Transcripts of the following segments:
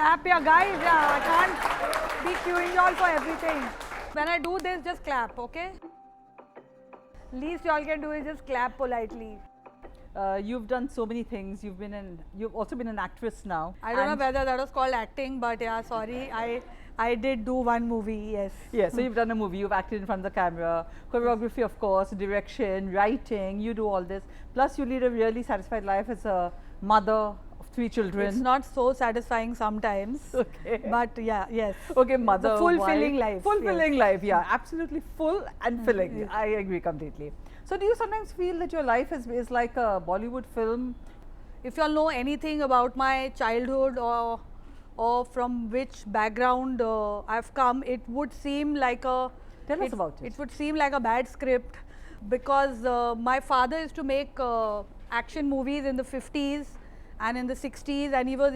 clap here, guys. Yeah, I can't be queuing y'all for everything. When I do this, just clap, okay? Least y'all can do is just clap politely. You've done so many things. You've also been an actress now. I don't know whether that was called acting, but yeah, sorry. I did do one movie, yes. Yeah, so you've done a movie, you've acted in front of the camera, choreography of course, direction, writing, you do all this. Plus you lead a really satisfied life as a mother of 3 children. It's not so satisfying sometimes. Okay. But yeah, yes. Okay, mother, it's a fulfilling wife, life. Fulfilling life, yeah, absolutely full and filling. Yes. I agree completely. So do you sometimes feel that your life is like a Bollywood film? If you all know anything about my childhood or from which background I've come, it would seem like a... Tell us about it. It would seem like a bad script because my father used to make action movies in the 50s and in the 60s, and he was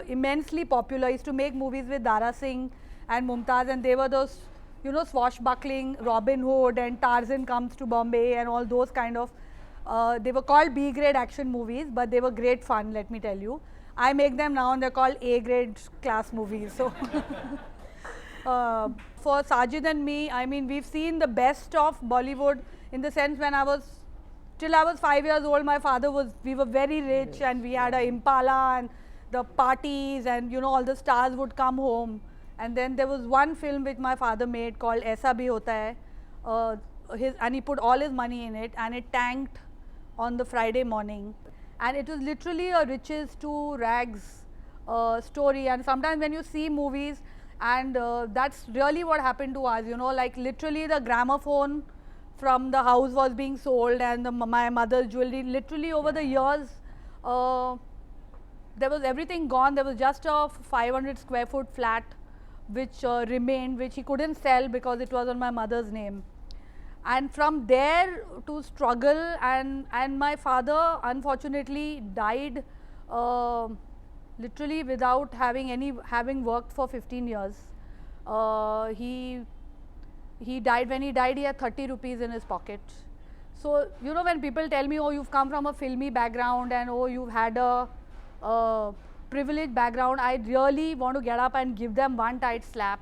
immensely popular. He used to make movies with Dara Singh and Mumtaz, and they were those, you know, swashbuckling Robin Hood and Tarzan Comes to Bombay and all those kind of... they were called B-grade action movies, but they were great fun, let me tell you. I make them now and they're called A-grade class movies. So for Sajid and me, I mean, we've seen the best of Bollywood in the sense when till I was 5 years old, my father we were very rich, and we had a Impala and the parties, and you know, all the stars would come home. And then there was one film which my father made called Aisa Bhi Hota Hai, and he put all his money in it, and it tanked on the Friday morning. And it was literally a riches to rags story. And sometimes when you see movies, and that's really what happened to us, you know, like literally the gramophone from the house was being sold, and my mother's jewelry, literally over the years, there was everything gone. There was just a 500 square foot flat which remained, which he couldn't sell because it was on my mother's name. And from there to struggle, and my father unfortunately died literally without having worked for 15 years. He died. When he died, he had 30 rupees in his pocket. So, you know, when people tell me, oh, you've come from a filmy background and oh, you've had a privileged background, I really want to get up and give them one tight slap,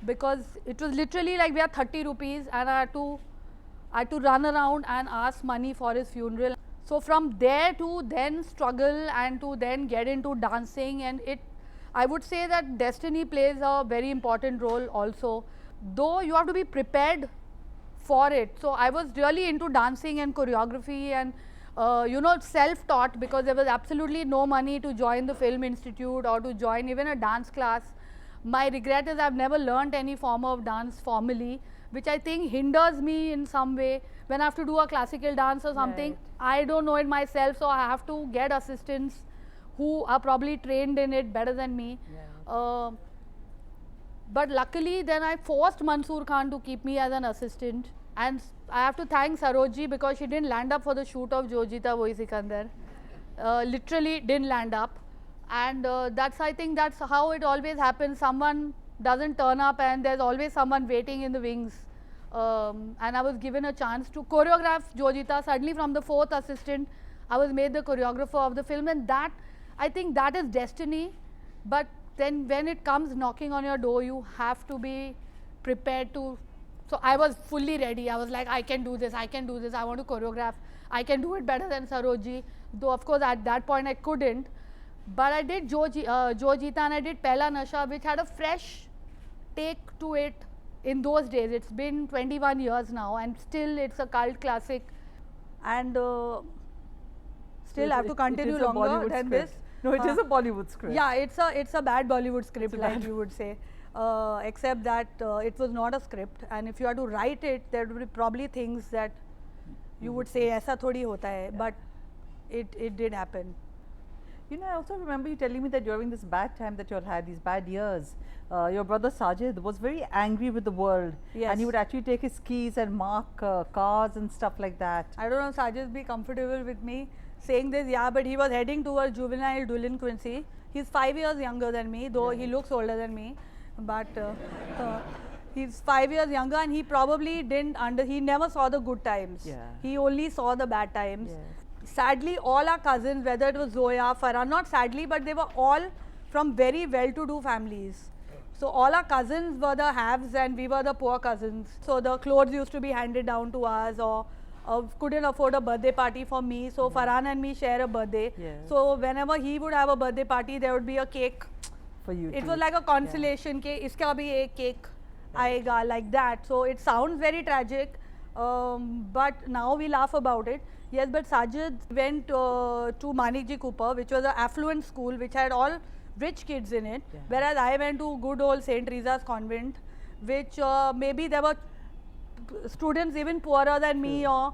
because it was literally like we had 30 rupees and I had to run around and ask money for his funeral. So from there to then struggle and to then get into dancing, and I would say that destiny plays a very important role also, though you have to be prepared for it. So I was really into dancing and choreography and you know, self-taught, because there was absolutely no money to join the film institute or to join even a dance class. My regret is I've never learned any form of dance formally, which I think hinders me in some way. When I have to do a classical dance or something, right, I don't know it myself, so I have to get assistants who are probably trained in it better than me. Yeah. But luckily then I forced Mansoor Khan to keep me as an assistant, and I have to thank Sarojji because she didn't land up for the shoot of Jo Jeeta Wohi Sikandar. Literally didn't land up, and I think that's how it always happens. Someone doesn't turn up and there's always someone waiting in the wings. And I was given a chance to choreograph Jo Jeeta. Suddenly from the 4th assistant, I was made the choreographer of the film, and that, I think that is destiny. But then when it comes knocking on your door, you have to be prepared to. So I was fully ready. I was like, I can do this, I can do this, I want to choreograph, I can do it better than Sarojji. Though of course at that point I couldn't. But I did Jo Jeeta and I did Pehla Nasha, which had a fresh take to it in those days. It's been 21 years now and still it's a cult classic, and still I have to continue longer than this. No, it is a Bollywood script. Yeah, it's a bad Bollywood script, like you would say. Except that it was not a script, and if you had to write it, there would be probably things that you would say, "Aisa thodi hota hai," but it did happen. You know, I also remember you telling me that during this bad time that you all had, these bad years, your brother Sajid was very angry with the world. Yes. And he would actually take his keys and mark cars and stuff like that. I don't know, Sajid be comfortable with me saying this, yeah, but he was heading towards juvenile delinquency. He's 5 years younger than me, though he looks older than me. But he's 5 years younger, and he probably he never saw the good times. Yeah. He only saw the bad times. Yes. Sadly, all our cousins, whether it was Zoya, Farah, not sadly, but they were all from very well-to-do families. So all our cousins were the haves and we were the poor cousins. So the clothes used to be handed down to us, or couldn't afford a birthday party for me. So Farhan and me share a birthday. Yes. So whenever he would have a birthday party, there would be a cake. For you It too. was like a consolation ke iska bhi ek cake aayega, like that. So it sounds very tragic, but now we laugh about it. Yes, but Sajid went to Manikji Cooper, which was an affluent school which had all rich kids in it, whereas I went to good old St. Teresa's convent, which maybe there were students even poorer than me, or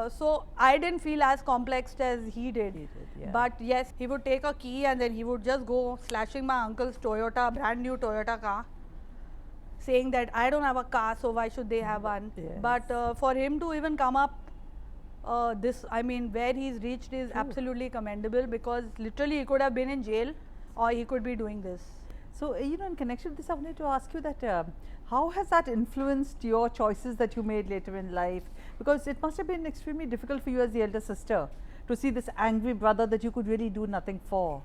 so I didn't feel as complex as he did. But yes, he would take a key and then he would just go slashing my uncle's Toyota, brand new Toyota car, saying that I don't have a car, so why should they have one? But for him to even come up I mean, where he's reached is absolutely commendable, because literally he could have been in jail or he could be doing this. So, you know, in connection with this, I wanted to ask you that how has that influenced your choices that you made later in life? Because it must have been extremely difficult for you as the elder sister to see this angry brother that you could really do nothing for.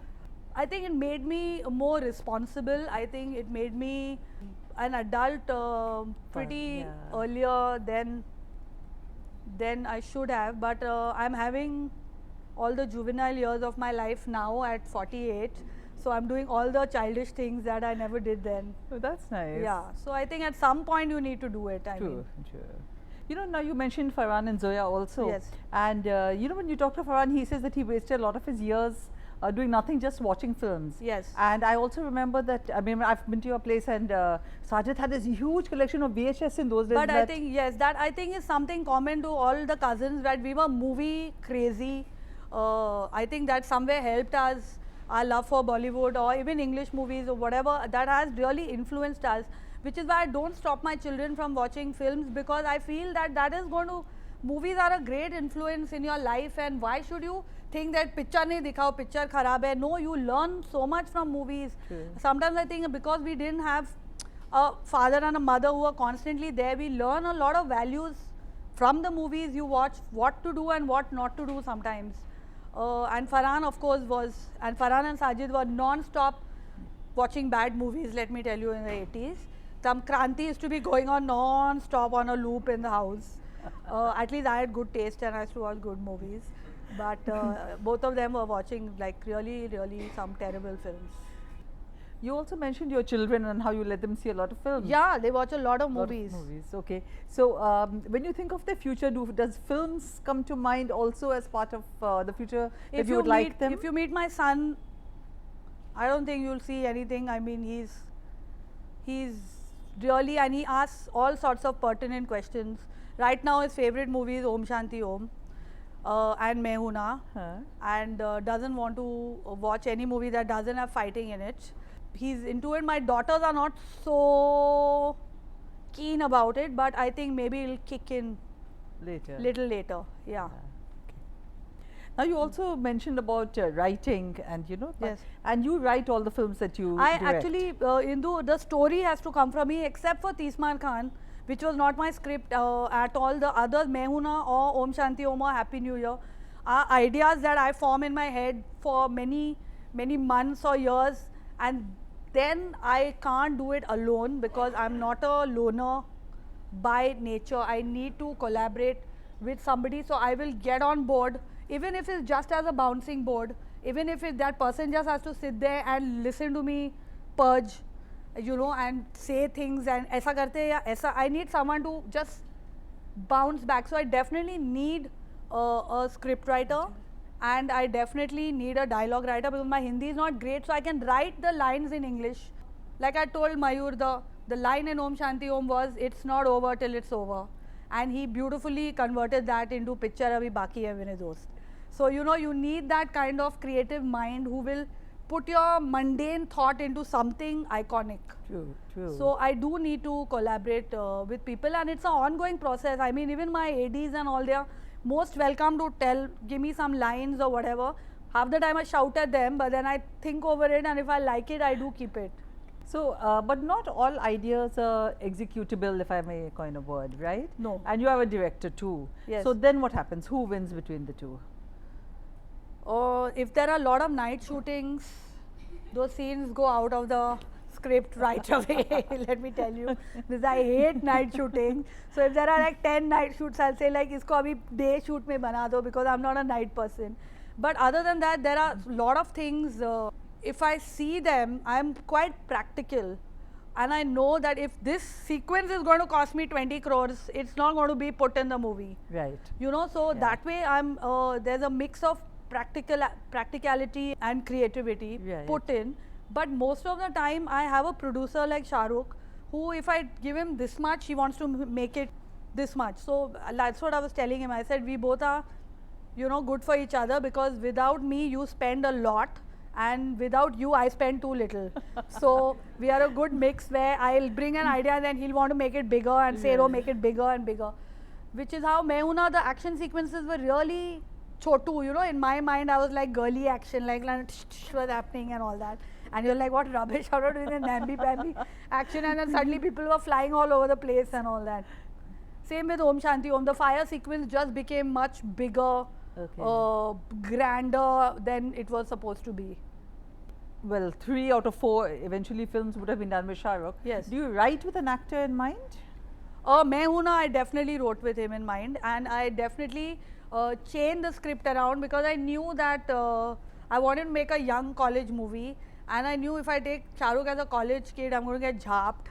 I think it made me more responsible. I think it made me an adult pretty earlier than I should have. But I'm having all the juvenile years of my life now at 48. So I'm doing all the childish things that I never did then. Oh, that's nice. Yeah. So I think at some point you need to do it. I mean. True. You know, now you mentioned Farhan and Zoya also. Yes. And you know, when you talk to Farhan, he says that he wasted a lot of his years doing nothing, just watching films. Yes. And I also remember that, I mean, I've been to your place and Sajid had this huge collection of VHS in those days. But I think, yes, that I think is something common to all the cousins, that we were movie crazy. I think that somewhere helped us, our love for Bollywood or even English movies or whatever, that has really influenced us, which is why I don't stop my children from watching films, because I feel that that is going to, movies are a great influence in your life, and why should you think that picture nahi dikhao, picture kharab hai? No, you learn so much from movies. Sometimes I think because we didn't have a father and a mother who are constantly there, we learn a lot of values from the movies you watch, what to do and what not to do sometimes. And Farhan, of course, and Farhan and Sajid were non-stop watching bad movies, let me tell you, in the 80s. Some Kranti used to be going on non-stop on a loop in the house. At least I had good taste and I used to watch good movies. But both of them were watching like really some terrible films. You also mentioned your children and how you let them see a lot of films. Yeah, they watch a lot of movies. Okay. So when you think of their future, does films come to mind also as part of the future that you would like them? If you meet my son, I don't think you'll see anything. I mean, he's really, and he asks all sorts of pertinent questions. Right now his favorite movie is Om Shanti Om and Hoon Na, and doesn't want to watch any movie that doesn't have fighting in it. He's into it. My daughters are not so keen about it, but I think maybe it'll kick in little later. Yeah. Now you also mentioned about writing, and you know, and you write all the films that you direct. Actually, Indu, the story has to come from me, except for Tismar Khan, which was not my script at all. The others, Hoon Na or Om Shanti Om or Happy New Year, are ideas that I form in my head for many months or years, and then I can't do it alone because I'm not a loner by nature. I need to collaborate with somebody, so I will get on board, even if it's just as a bouncing board, even if that person just has to sit there and listen to me purge, you know, and say things and aisa karte ya aisa. I need someone to just bounce back. So I definitely need a script writer, and I definitely need a dialogue writer, because my Hindi is not great, so I can write the lines in English. Like I told Mayur, the line in Om Shanti Om was, "It's not over till it's over," and he beautifully converted that into "Picture abhi baki hai mere dost." So you know, you need that kind of creative mind who will put your mundane thought into something iconic. True. So I do need to collaborate with people, and it's an ongoing process. I mean, even my ADs and all, they are most welcome to give me some lines or whatever. Half the time I shout at them, but then I think over it, and if I like it, I do keep it. So, but not all ideas are executable, if I may coin a word, right? No. And you are a director too. Yes. So then what happens? Who wins between the two? If there are a lot of night shootings, those scenes go out of the script right away. Let me tell you, because I hate night shooting. So if there are like 10 night shoots, I'll say like, isko abhi day shoot mein bana do, because I'm not a night person. But other than that, there are a lot of things. If I see them, I'm quite practical. And I know that if this sequence is going to cost me 20 crores, it's not going to be put in the movie. Right. You know, so that way there's a mix of practicality and creativity put in. But most of the time, I have a producer like Shah Rukh, who if I give him this much, he wants to make it this much. So that's what I was telling him. I said, we both are, you know, good for each other, because without me, you spend a lot. And without you, I spend too little. So we are a good mix where I'll bring an idea and then he'll want to make it bigger and say, oh, make it bigger and bigger. Which is how Hoon Na, the action sequences were really chotu. You know, in my mind, I was like girly action, like was happening and all that. And you're like, what rubbish, how are you doing the namby-pamby action? And then suddenly people were flying all over the place and all that. Same with Om Shanti Om. The fire sequence just became much bigger. Grander than it was supposed to be. Well, 3 out of 4 eventually films would have been done with Shah Rukh. Yes. Do you write with an actor in mind? Hoon Na, I definitely wrote with him in mind, and I definitely changed the script around, because I knew that I wanted to make a young college movie, and I knew if I take Shah Rukh as a college kid, I'm going to get japped.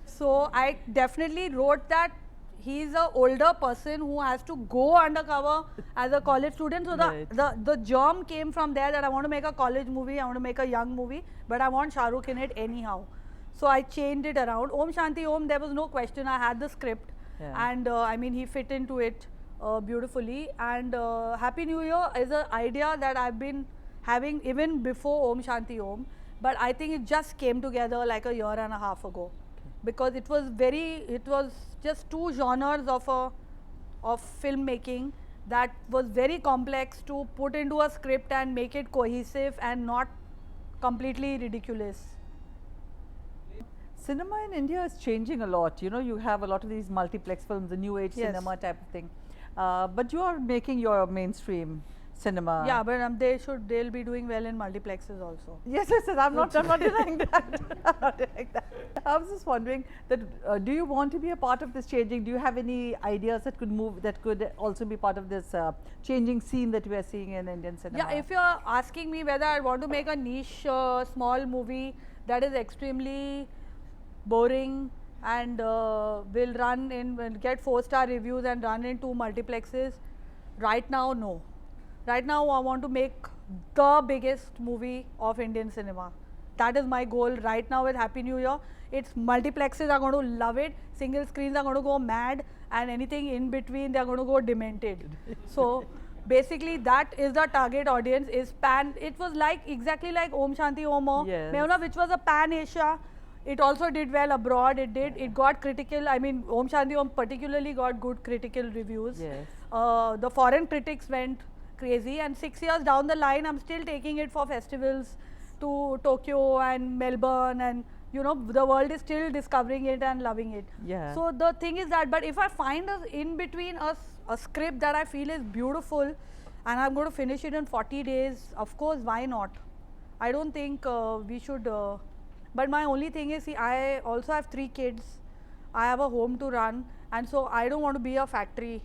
So I definitely wrote that he's an older person who has to go undercover as a college student. So the germ came from there, that I want to make a college movie, I want to make a young movie, but I want Shah Rukh in it anyhow. So I changed it around. Om Shanti Om, there was no question. I had the script, and I mean, he fit into it beautifully. And Happy New Year is an idea that I've been having even before Om Shanti Om, but I think it just came together like a year and a half ago. Because it was just 2 genres of filmmaking that was very complex to put into a script and make it cohesive and not completely ridiculous. Cinema in India is changing a lot. You know, you have a lot of these multiplex films, the new age cinema type of thing. But you are making your mainstream cinema. Yeah, but they'll be doing well in multiplexes also. Yes, I'm not denying that. I'm not denying that. I was just wondering that do you want to be a part of this changing? Do you have any ideas that could also be part of this changing scene that we are seeing in Indian cinema? Yeah, if you're asking me whether I want to make a niche small movie that is extremely boring and will get 4-star reviews and run in 2 multiplexes, right now, no. Right now, I want to make the biggest movie of Indian cinema. That is my goal right now with Happy New Year. It's multiplexes are going to love it, single screens are going to go mad, and anything in between, they are going to go demented. So basically, that is the target audience, is pan. It was like exactly like Om Shanti Om, which was a pan-Asia. It also did well abroad. It got critical. I mean, Om Shanti Om particularly got good critical reviews. Yes. The foreign critics went crazy, and 6 years down the line, I'm still taking it for festivals to Tokyo and Melbourne, and you know, the world is still discovering it and loving it. Yeah. So the thing is that, but if I find in between a script that I feel is beautiful, and I'm going to finish it in 40 days, of course, why not? I don't think we should. But my only thing is, see, I also have 3 kids. I have a home to run, and so I don't want to be a factory.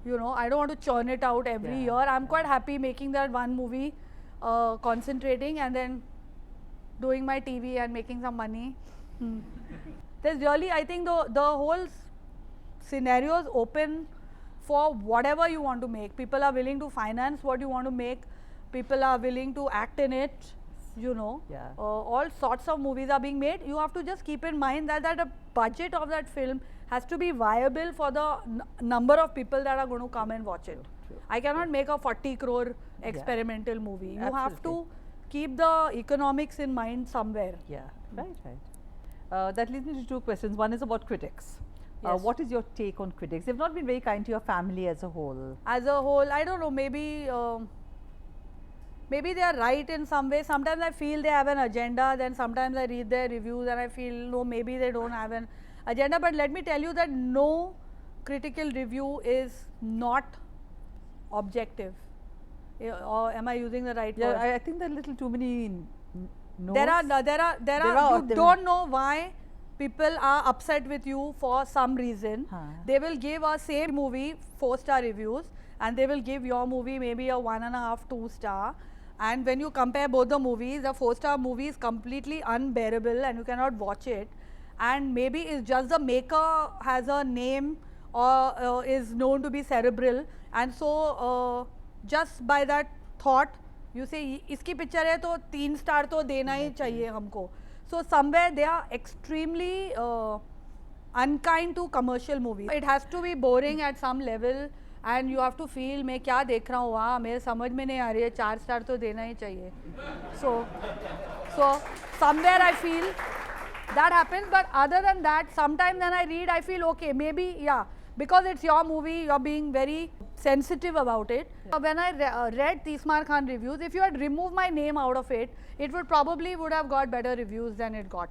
You know, I don't want to churn it out every year. I'm quite happy making that one movie, concentrating, and then doing my TV and making some money. There's really, I think the whole scenario is open for whatever you want to make. People are willing to finance what you want to make. People are willing to act in it. You know, all sorts of movies are being made. You have to just keep in mind that the budget of that film has to be viable for the number of people that are going to come and watch it. I cannot make a 40 crore experimental movie. You have to keep the economics in mind somewhere. Yeah, right. That leads me to 2 questions. One is about critics. Yes. What is your take on critics? They've not been very kind to your family as a whole. As a whole, I don't know, maybe they are right in some way. Sometimes I feel they have an agenda, then sometimes I read their reviews and I feel, no, maybe they don't have an agenda. But let me tell you that no critical review is not objective. Or am I using the right word? I think there are a little too many There are, you there don't know why people are upset with you for some reason. They will give a same movie 4-star reviews, and they will give your movie maybe a 1.5, 2-star. And when you compare both the movies, the 4-star movie is completely unbearable and you cannot watch it. And maybe it's just the maker has a name or is known to be cerebral, and so just by that thought you say iski picture hai to 3 star to dena hi chahiye humko. So somewhere they are extremely unkind to commercial movies. It has to be boring at some level and you have to feel मैं क्या देख रहा हूँ वहाँ मेरे समझ में नहीं आ रही है 4 स्टार तो देना ही चाहिए. So somewhere I feel that happens, but other than that sometimes when I read I feel okay, maybe yeah, because it's your movie, you're being very sensitive about it. When I read Tismar Khan reviews, if you had removed my name out of it, it would have got better reviews than it got.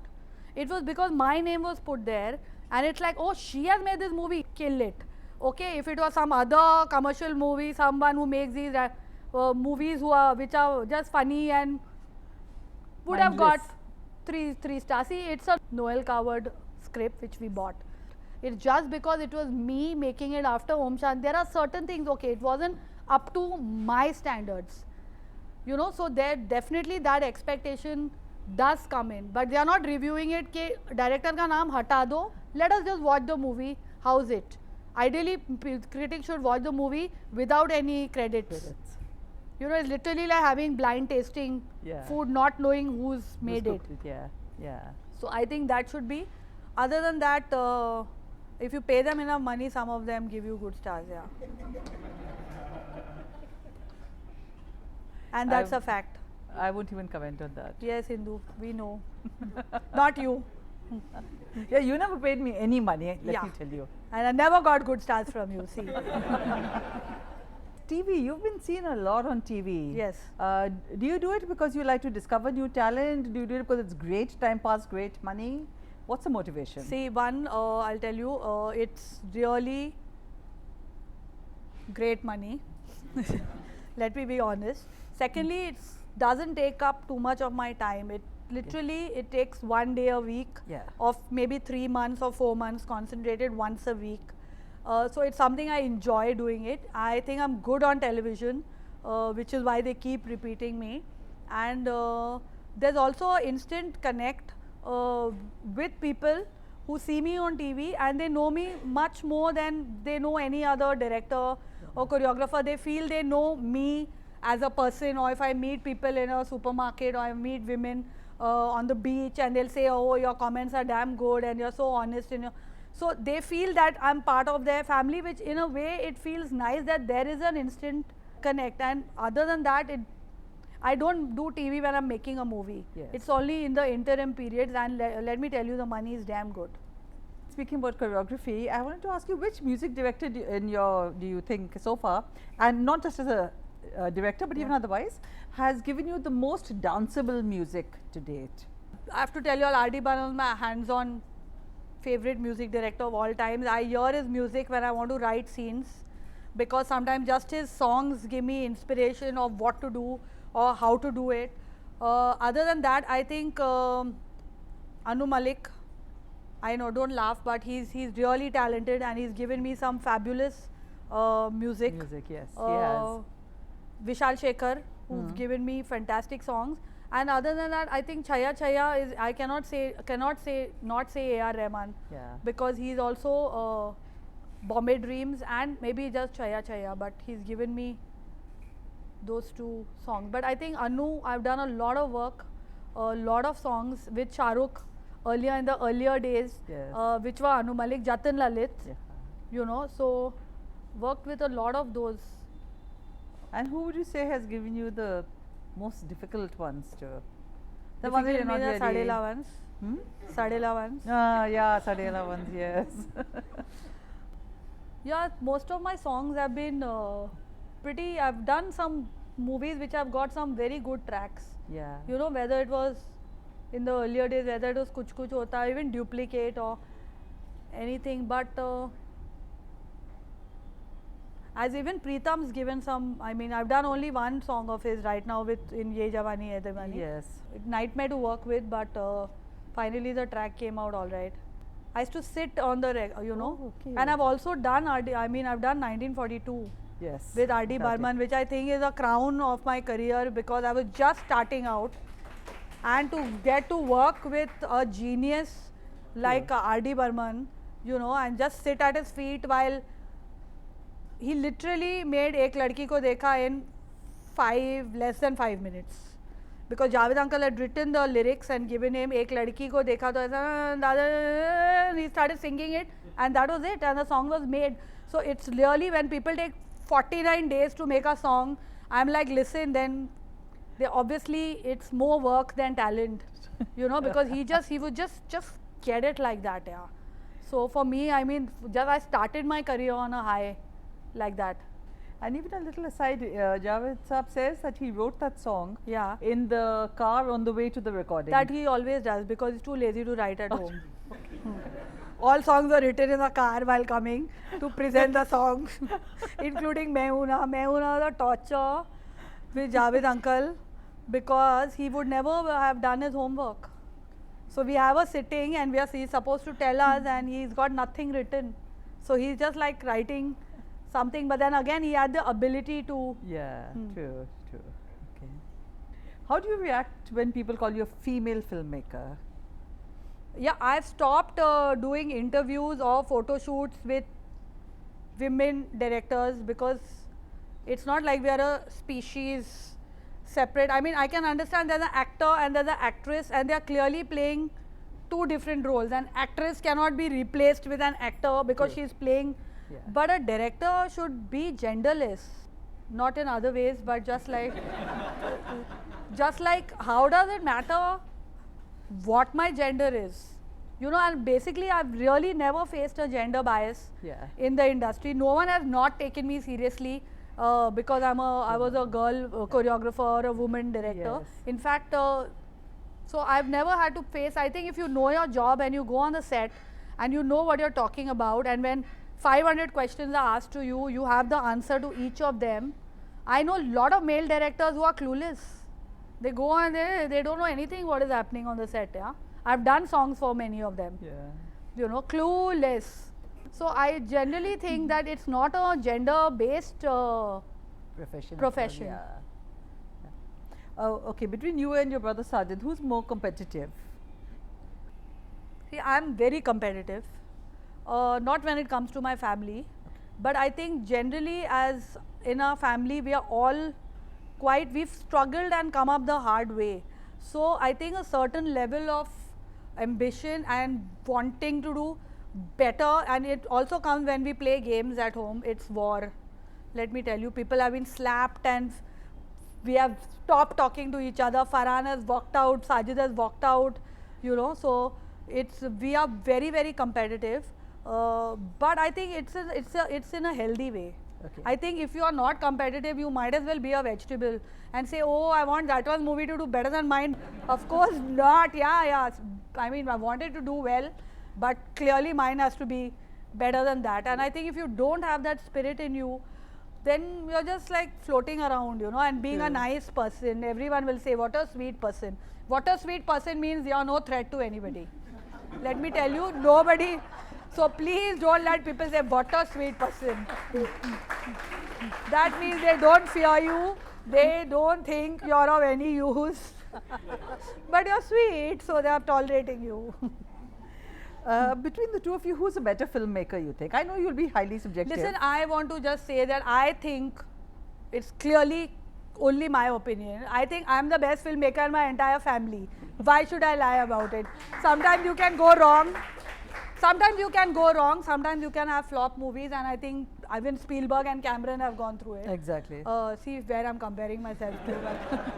It was because my name was put there and it's like, oh, she has made this movie, kill it. Okay, if it was some other commercial movie, someone who makes these movies which are just funny and would have got 3 stars. See, it's a Noel Coward script which we bought. It's just because it was me making it after Om Shanti. There are certain things, okay, it wasn't up to my standards. You know, so there definitely that expectation does come in. But they are not reviewing it कि director का नाम हटा दो. Let us just watch the movie. How's it? Ideally, critics should watch the movie without any credits. You know, it's literally like having blind tasting food, not knowing who's made it. So I think that should be. Other than that, if you pay them enough money, some of them give you good stars, and that's a fact. I won't even comment on that. Yes, Indu, we know. Not you. Yeah, you never paid me any money, let me tell you. And I never got good stars from you, see. TV, you've been seen a lot on TV. Yes. Do you do it because you like to discover new talent? Do you do it because it's great time pass, great money? What's the motivation? See, one, I'll tell you, it's really great money. Let me be honest. Secondly, it doesn't take up too much of my time. It literally, it takes 1 day a week of maybe 3 months or 4 months concentrated once a week. So it's something I enjoy doing it. I think I'm good on television, which is why they keep repeating me. And there's also an instant connect with people who see me on TV and they know me much more than they know any other director or choreographer. They feel they know me as a person, or if I meet people in a supermarket or I meet women on the beach and they'll say, oh, your comments are damn good and you're so honest in your. So they feel that I'm part of their family, which in a way it feels nice that there is an instant connect. And other than that, I don't do TV when I'm making a movie. It's only in the interim periods, and let me tell you, the money is damn good. Speaking about choreography, I wanted to ask you, which music director do you think so far, and not just as a director but even otherwise, has given you the most danceable music to date? I have to tell you all, R.D. Burman is my hands-on favorite music director of all times. I hear his music when I want to write scenes, because sometimes just his songs give me inspiration of what to do or how to do it. Other than that, I think Anu Malik, I know, don't laugh, but he's really talented and he's given me some fabulous music. Yes, he has. Vishal Shekhar, who've given me fantastic songs. And other than that, I think Chaya is, I cannot say A.R. Rahman, because he's also Bombay Dreams and maybe just Chaya, but he's given me those 2 songs. But I think Anu, I've done a lot of work, a lot of songs with Shah Rukh earlier in the earlier days, which were Anu Malik, Jatin Lalit, you know, so worked with a lot of those. And who would you say has given you the most difficult ones to? The ones that you're not really. Sadela ones. Sadela ones. Yeah, Sadela ones, yes. Yeah, most of my songs have been pretty. I've done some movies which have got some very good tracks. You know, whether it was in the earlier days, whether it was Kuch Kuch Hota, even Duplicate or anything. But As even Preetham's given some, I mean, I've done only one song of his right now with in Ye Jawani Hai Diwani. Yes. Nightmare to work with, but finally the track came out all right. I used to sit on the, Oh, okay. and I've also done I've done 1942 Yes. with R.D. fantastic. Burman, which I think is a crown of my career because I was just starting out, and to get to work with a genius like R.D. Burman, and just sit at his feet while he literally made Ek Ladki Ko Dekha in less than 5 minutes. Because Javed uncle had written the lyrics and given him Ek Ladki Ko Dekha to aisa, and he started singing it, and that was it, and the song was made. So it's really, when people take 49 days to make a song, I'm like, listen, then they obviously it's more work than talent, because he would just get it like that, yeah. So for me, I mean, just I started my career on a high like that. And even a little aside, Javed Saab says that he wrote that song Yeah. in the car on the way to the recording. That he always does because he's too lazy to write at home. All songs were written in the car while coming to present the songs, including Hoon Na. Hoon Na was a torture with Javed uncle because he would never have done his homework. So we have a sitting and he's supposed to tell us, and he's got nothing written. So he's just like writing something, but then again he had the ability to. Yeah, true. Okay. How do you react when people call you a female filmmaker? Yeah, I've stopped doing interviews or photo shoots with women directors because it's not like we are a species separate. I mean, I can understand there's an actor and there's an actress, and they are clearly playing two different roles. An actress cannot be replaced with an actor because she's playing. Yeah. But a director should be genderless, not in other ways, but just like, how does it matter what my gender is? And basically I've really never faced a gender bias in the industry. No one has not taken me seriously because I was a girl choreographer or a woman director. Yes. In fact, so I've never had to face, I think if you know your job and you go on the set and you know what you're talking about, and when 500 questions are asked to you, you have the answer to each of them. I know a lot of male directors who are clueless. They go and they don't know anything what is happening on the set. Yeah, I've done songs for many of them. Yeah. Clueless. So I generally think that it's not a gender-based profession. Yeah. Okay, between you and your brother Sajid, who's more competitive? See, I'm very competitive. Not when it comes to my family, but I think generally as in our family we are all we've struggled and come up the hard way. So I think a certain level of ambition and wanting to do better, and it also comes when we play games at home. It's war. Let me tell you, people have been slapped and we have stopped talking to each other. Farah has walked out, Sajid has walked out, so we are very, very competitive. But I think it's in a healthy way. Okay. I think if you are not competitive, you might as well be a vegetable and say, oh, I want that one movie to do better than mine. Of course not. Yeah. I mean, I wanted to do well, but clearly mine has to be better than that. And I think if you don't have that spirit in you, then you're just like floating around, and being a nice person. Everyone will say, what a sweet person. What a sweet person means you're no threat to anybody. Let me tell you, nobody. So please don't let people say, what a sweet person. That means they don't fear you. They don't think you're of any use. But you're sweet, so they are tolerating you. Between the two of you, who's a better filmmaker, you think? I know you'll be highly subjective. Listen, I want to just say that I think it's clearly only my opinion. I think I'm the best filmmaker in my entire family. Why should I lie about it? Sometimes you can go wrong. Sometimes you can have flop movies, and I think even Spielberg and Cameron have gone through it. Exactly. See where I'm comparing myself to.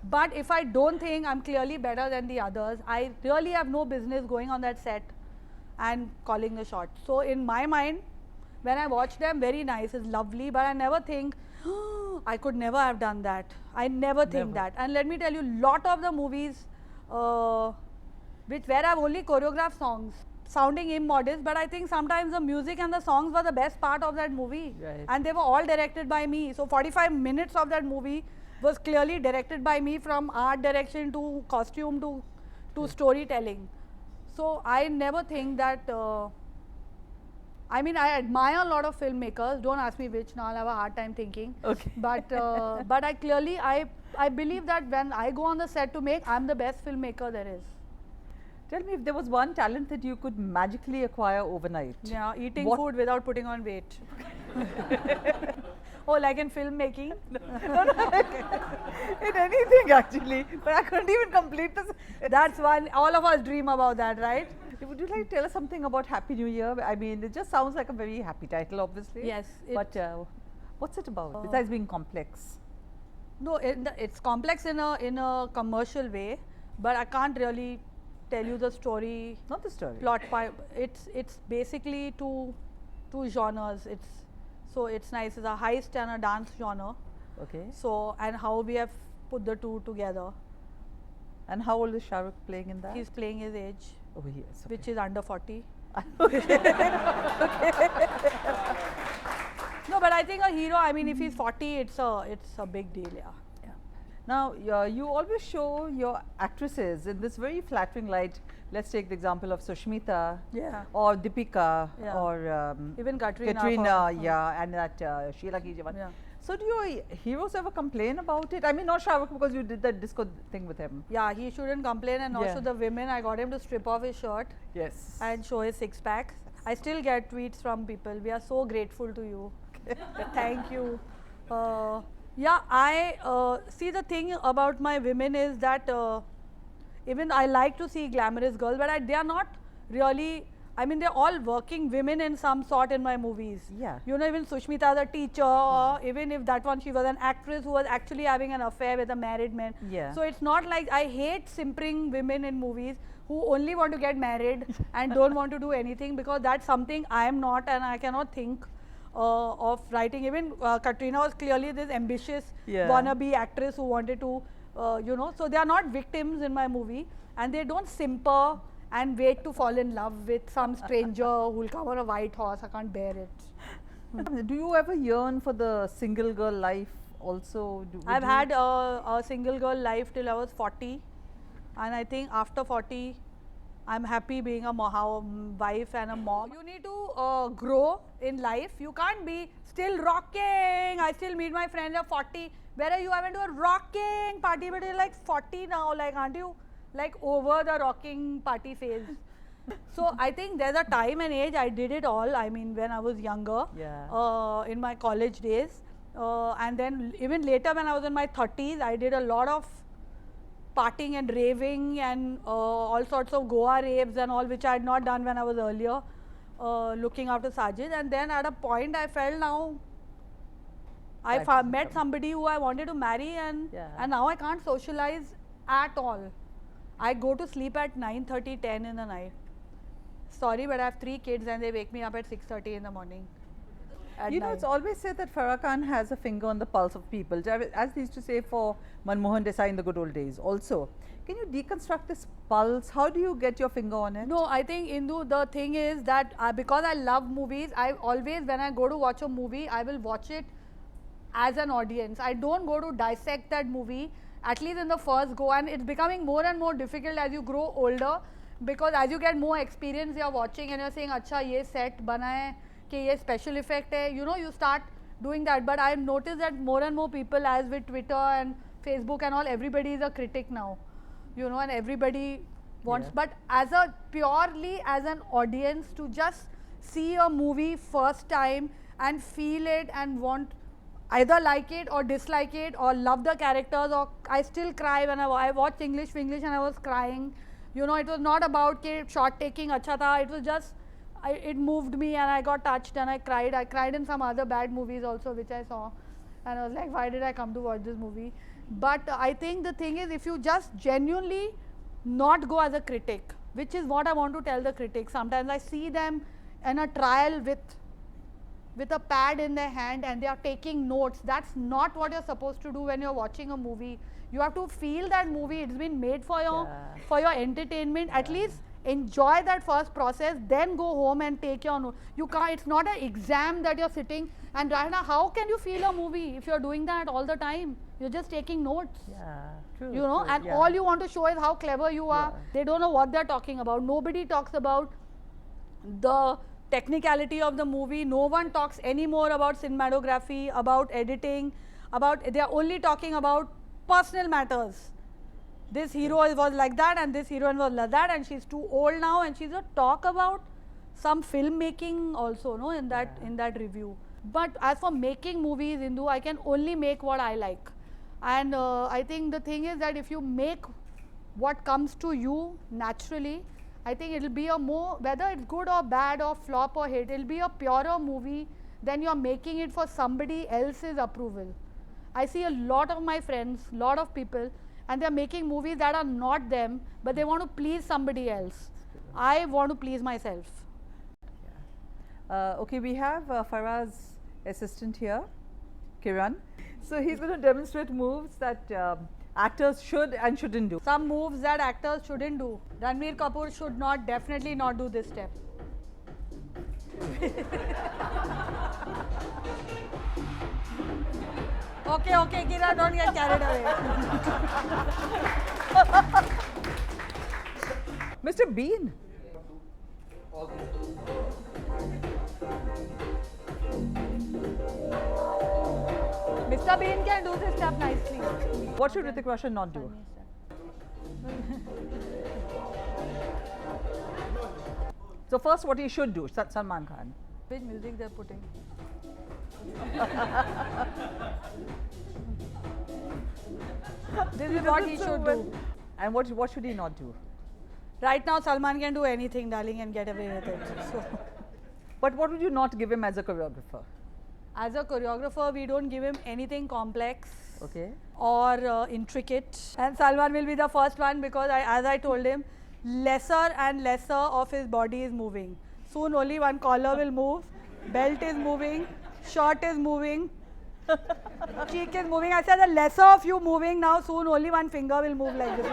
But if I don't think I'm clearly better than the others, I really have no business going on that set and calling the shot. So in my mind, when I watch them, very nice, it's lovely, but I never think, oh, I could never have done that. I never think that. And let me tell you, lot of the movies where I've only choreographed songs, sounding immodest, but I think sometimes the music and the songs were the best part of that movie. Right. And they were all directed by me. So 45 minutes of that movie was clearly directed by me, from art direction to costume to storytelling. So I never think that, I mean, I admire a lot of filmmakers. Don't ask me which, now I'll have a hard time thinking. Okay. But I clearly, I believe that when I go on the set to make, I'm the best filmmaker there is. Tell me, if there was one talent that you could magically acquire overnight. Yeah, eating food without putting on weight. Oh, like in filmmaking? No, in anything actually, but I couldn't even complete this. That's one, all of us dream about that, right? Would you like to tell us something about Happy New Year? I mean, it just sounds like a very happy title, obviously. Yes. But what's it about, besides being complex? No, it's complex in a commercial way, but I can't really tell you the story. Not the story. Plot. It's basically two genres. So it's nice. It's a heist and a dance genre. Okay. So, and how we have put the two together. And how old is Shah Rukh playing in that? He's playing his age, Oh, yes. which is under 40. No, but I think a hero, I mean, if he's 40, it's a big deal, yeah. Now, you always show your actresses in this very flattering light. Let's take the example of Sushmita, Yeah. or Deepika, Yeah. or Even Katrina. Katrina, yeah, and that Sheila Kijawan. Yeah. So, do your heroes ever complain about it? I mean, not Shah Rukh, because you did that disco thing with him. Yeah, he shouldn't complain, and also Yeah. the women, I got him to strip off his shirt Yes. and show his six pack. I still get tweets from people. We are so grateful to you. Thank you. Yeah, I see, the thing about my women is that even I like to see glamorous girls, but they are not really. I mean, they're all working women in some sort in my movies. Yeah. You know, even Sushmita, the teacher, or even if that one, she was an actress who was actually having an affair with a married man. Yeah. So it's not like, I hate simpering women in movies who only want to get married and don't want to do anything, because that's something I am not, and I cannot think of writing. Even Katrina was clearly this ambitious wannabe actress who wanted to, you know, so they are not victims in my movie, and they don't simper and wait to fall in love with some stranger who will come on a white horse. I can't bear it. Do you ever yearn for the single girl life also? I've had a single girl life till I was 40, and I think after 40, I'm happy being a wife and a mom. You need to grow in life. You can't be still rocking. I still meet my friends at 40. Where are you? I went to a rocking party, but you're like 40 now. Like, aren't you like over the rocking party phase? So I think there's a time and age. I did it all. I mean, when I was younger, in my college days, and then even later when I was in my 30s, I did a lot of partying and raving and all sorts of Goa raves and all, which I had not done when I was earlier looking after Sajid. And then at a point I felt, now I met somebody who I wanted to marry, and now I can't socialize at all. I go to sleep at 9:30, 10 in the night. Sorry, but I have 3 kids and they wake me up at 6:30 in the morning. You know, it's always said that Farah Khan has a finger on the pulse of people, as they used to say for Manmohan Desai in the good old days also. Can you deconstruct this pulse? How do you get your finger on it? No, I think, Indu, the thing is that because I love movies, I always, when I go to watch a movie, I will watch it as an audience. I don't go to dissect that movie, at least in the first go, and it's becoming more and more difficult as you grow older, because as you get more experience, you're watching and you're saying, acha, ye set bana hai, कि ये special effect है, you know, you start doing that. But I've noticed that more and more people, as with Twitter and Facebook and all, everybody is a critic now, you know, and everybody wants, but as a purely as an audience, to just see a movie first time and feel it and want either like it or dislike it or love the characters, or I still cry when I watched English and I was crying, you know. It was not about shot taking acha tha, it was just it moved me and I got touched and I cried. I cried in some other bad movies also which I saw, and I was like, why did I come to watch this movie? But I think the thing is, if you just genuinely not go as a critic, which is what I want to tell the critics. Sometimes I see them in a trial with a pad in their hand and they are taking notes. That's not what you're supposed to do when you're watching a movie. You have to feel that movie. It's been made for your entertainment. At least enjoy that first process, then go home and take your note. You can't, it's not an exam that you're sitting and right now, how can you feel a movie if you're doing that all the time? You're just taking notes. Yeah, true. You know, true, and yeah. all you want to show is how clever you are. Yeah. They don't know what they're talking about. Nobody talks about the technicality of the movie. No one talks anymore about cinematography, about editing, they're only talking about personal matters. This hero was like that and this heroine was like that and she's too old now, and she's a talk about some filmmaking also, no, in that review. But as for making movies, Indu, I can only make what I like. And I think the thing is that if you make what comes to you naturally, I think it'll be a more, whether it's good or bad or flop or hit, it'll be a purer movie than you're making it for somebody else's approval. I see a lot of my friends, lot of people, and they're making movies that are not them, but they want to please somebody else. I want to please myself. Okay, we have Farah's assistant here, Kiran. So he's going to demonstrate moves that actors should and shouldn't do. Some moves that actors shouldn't do. Ranbir Kapoor should not, definitely not do this step. Okay, okay, Kira, don't get carried away. Mr. Bean. Mr. Bean can do this step nicely. What should Hrithik Roshan not do? So first what he should do, Salman Khan. Which music they're putting? This is what he should do. And what should he not do? Right now, Salman can do anything, darling, and get away with it. So, But what would you not give him as a choreographer? as a choreographer, we don't give him anything complex Okay. or intricate. And Salman will be the first one because, as I told him, lesser and lesser of his body is moving. Soon only one collar will move, belt is moving, shirt is moving, cheek is moving. I said the lesser of you moving now, soon only one finger will move like this.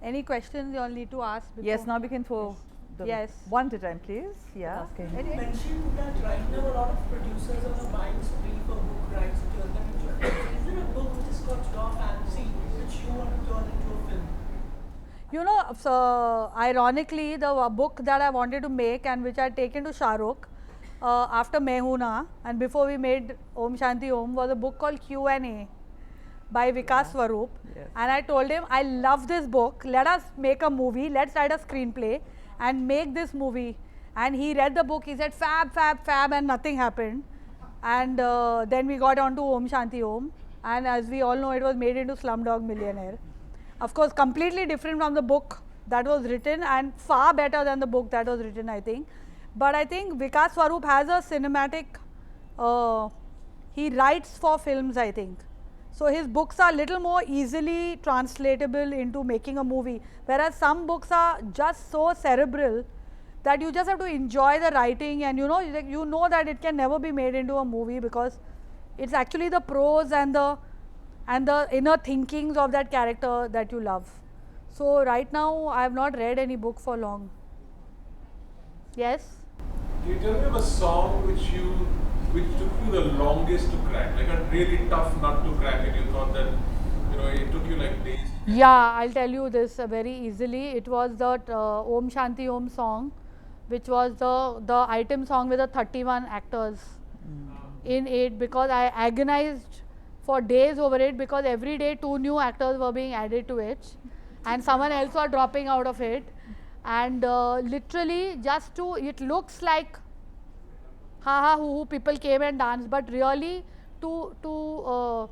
Any questions you all need to ask? Yes, now we can throw the Yes. one at a time, please. Yeah. You mentioned that right now a lot of producers are buying spree for book rights to turn them into a film. Is there a book which has got your fancy which you want to turn into a film? You know, so ironically, the book that I wanted to make and which I had taken to Shah Rukh after Hoon Na and before we made Om Shanti Om was a book called Q&A by Vikas Swaroop. Yes. And I told him, I love this book, let us make a movie, let's write a screenplay and make this movie. And he read the book, he said fab, fab, fab, and nothing happened. And then we got on to Om Shanti Om, and as we all know, it was made into Slumdog Millionaire. Of course, completely different from the book that was written and far better than the book that was written, I think. But I think Vikas Swaroop has a cinematic, he writes for films, I think. So his books are little more easily translatable into making a movie, whereas some books are just so cerebral that you just have to enjoy the writing, and you know that it can never be made into a movie because it's actually the prose and the inner thinkings of that character that you love. So right now I have not read any book for long. Yes? Can you tell me of a song which took you the longest to crack, like a really tough nut to crack, and you thought that it took you like days? Yeah, I'll tell you this very easily. It was the Om Shanti Om song, which was the item song with the 31 actors in it, because I agonized for days over it because every day 2 new actors were being added to it and someone else was dropping out of it, and literally it looks like ha ha hoo hoo, people came and danced, but really to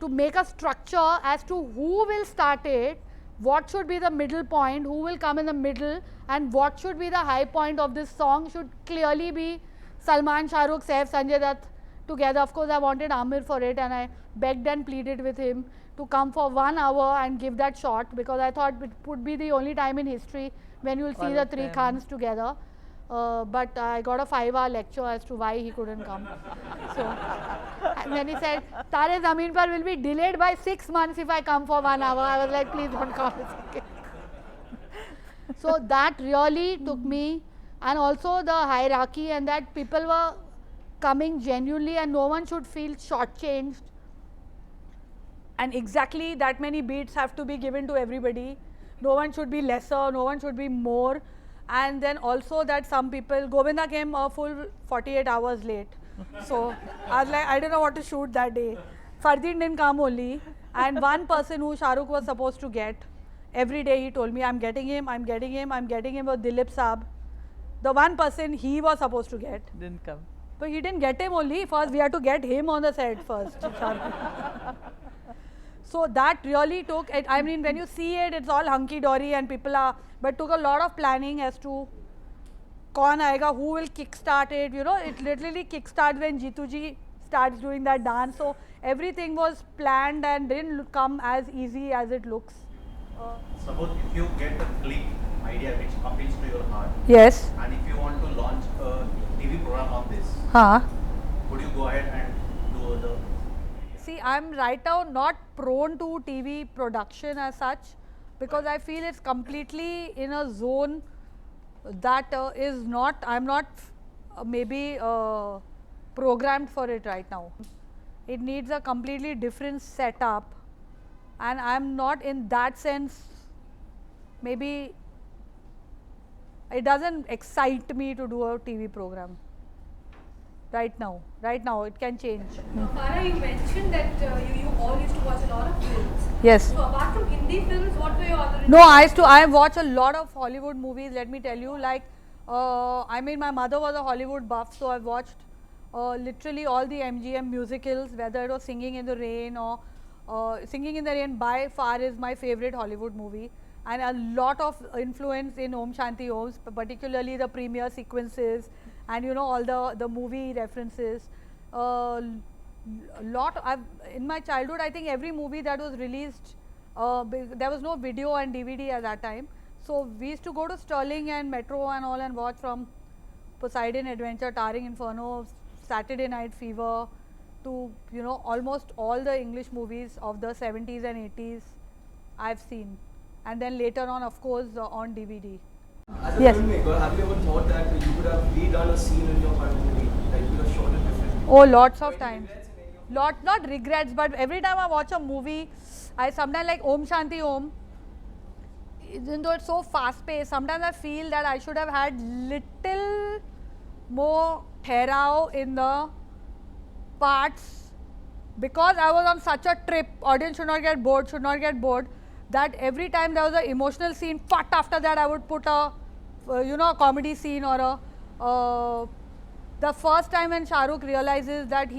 make a structure as to who will start it, what should be the middle point, who will come in the middle, and what should be the high point of this song should clearly be Salman, Shah Rukh, Saif, Sanjay Dutt together. Of course, I wanted Amir for it and I begged and pleaded with him to come for 1 hour and give that shot because I thought it would be the only time in history when you will see the 3 Khans together. but I got a 5-hour lecture as to why he couldn't come. So, and then he said, Tare Zameen Par will be delayed by 6 months if I come for 1 hour. I was like, please don't come. It's okay. So that really took me, and also the hierarchy, and that people were coming genuinely and no one should feel shortchanged. And exactly that many beats have to be given to everybody. No one should be lesser, no one should be more. And then also that some people, Govinda came a full 48 hours late. So I was like, I don't know what to shoot that day. Fardeen didn't come only. And one person who Shah Rukh was supposed to get, every day he told me, I'm getting him, I'm getting him, I'm getting him, with Dilip Saab. The one person he was supposed to get. Didn't come. But he didn't get him only. First we had to get him on the set first. So that really took it. I mean, when you see it, it's all hunky-dory and people are, but took a lot of planning as to kaun aayega, who will kickstart it. You know, it literally kickstarts when Jitu ji starts doing that dance. So everything was planned and didn't come as easy as it looks. Suppose if you get a click idea which appeals to your heart, Yes. and if you want to launch a TV program on this, would you go ahead and do the? See, I'm right now not prone to TV production as such, because I feel it's completely in a zone that is not, I'm not maybe programmed for it right now. It needs a completely different setup, and I'm not in that sense, maybe it doesn't excite me to do a TV program. Right now, it can change. Farah, you mentioned that you all used to watch a lot of films. Yes. So apart from Hindi films, what were your other? No, I watch a lot of Hollywood movies, let me tell you. Like, I mean, my mother was a Hollywood buff, so I've watched literally all the MGM musicals, whether it was Singing in the Rain or Singing in the Rain by far is my favorite Hollywood movie. And a lot of influence in Om Shanti Om, particularly the premiere sequences and you know all the movie references. In my childhood, I think every movie that was released, there was no video and DVD at that time. So we used to go to Sterling and Metro and all and watch from Poseidon Adventure, Towering Inferno, Saturday Night Fever, to you know almost all the English movies of the 70s and 80s I've seen. And then later on, of course, on DVD. As a Yes. filmmaker, have you ever thought that you could have redone a scene in your current movie, like you could have shot it differently? Oh, lots of times. Not regrets, but every time I watch a movie, I sometimes like Om Shanti Om, even though it's so fast paced, sometimes I feel that I should have had little more therao in the parts, because I was on such a trip, audience should not get bored, that every time there was an emotional scene, but after that I would put a, you know, a comedy scene or a, the first time when Shah Rukh realizes that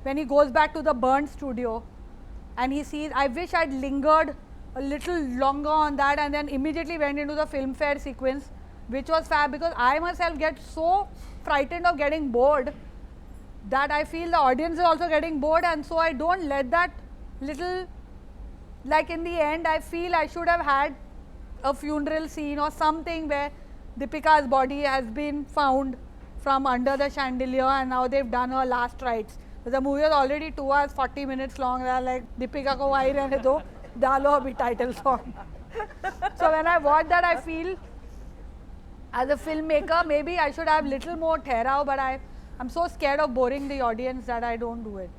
when he goes back to the burnt studio and he sees, I wish I'd lingered a little longer on that and then immediately went into the Filmfare sequence, which was fab, because I myself get so frightened of getting bored that I feel the audience is also getting bored, and so I don't let that little, like in the end I feel I should have had a funeral scene or something where Deepika's body has been found from under the chandelier and now they've done her last rites. The movie was already 2 hours 40 minutes long. They're like, Deepika ko wahi rehne do, dalo abhi title song. So when I watch that, I feel as a filmmaker maybe I should have little more therao, but I'm so scared of boring the audience that I don't do it.